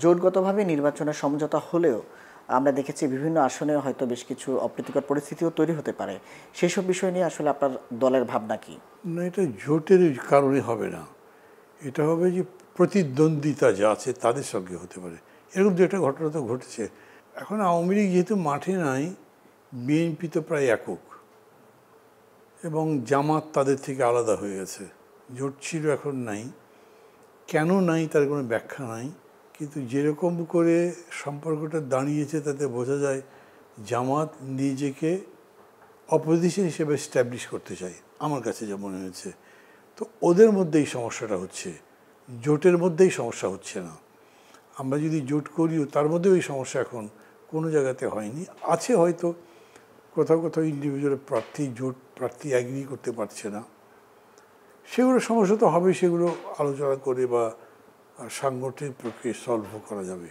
জোটগতভাবে নির্বাচনের সমঝোতা হলেও আমরা দেখেছি বিভিন্ন আসনে হয়তো বেশ কিছু অপ্রীতিকর পরিস্থিতিও তৈরি হতে পারে। সেসব বিষয় নিয়ে আসলে আপনার দলের ভাবনা কি? না, এটা জোটের কারণে হবে না। এটা হবে যে প্রতিদ্বন্দ্বিতা যা আছে তাদের সঙ্গে হতে পারে। এরকম দু একটা ঘটনা তো ঘটেছে। এখন আওয়ামী লীগ যেহেতু মাঠে নাই, বিএনপি তো প্রায় একক এবং জামাত তাদের থেকে আলাদা হয়ে গেছে। জোট ছিল, এখন নাই। কেন নাই তার কোনো ব্যাখ্যা নাই, কিন্তু যেরকম করে সম্পর্কটা দাঁড়িয়েছে তাতে বোঝা যায় জামাত নিজেকে অপোজিশন হিসেবে স্ট্যাবলিশ করতে চায়, আমার কাছে যা মনে হয়েছে। তো ওদের মধ্যেই সমস্যাটা হচ্ছে, জোটের মধ্যেই সমস্যা হচ্ছে না। আমরা যদি জোট করিও তার মধ্যেও এই সমস্যা এখন কোনো জায়গাতে হয়নি। আছে হয়তো কোথাও কোথাও ইন্ডিভিজুয়াল প্রার্থী, জোট প্রার্থী অ্যাগ্রি করতে পারছে না, সেগুলো সমস্যা তো হবে, সেগুলো আলোচনা করে বা সাংগঠনিক প্রক্রিয়া সলভ করা যাবে।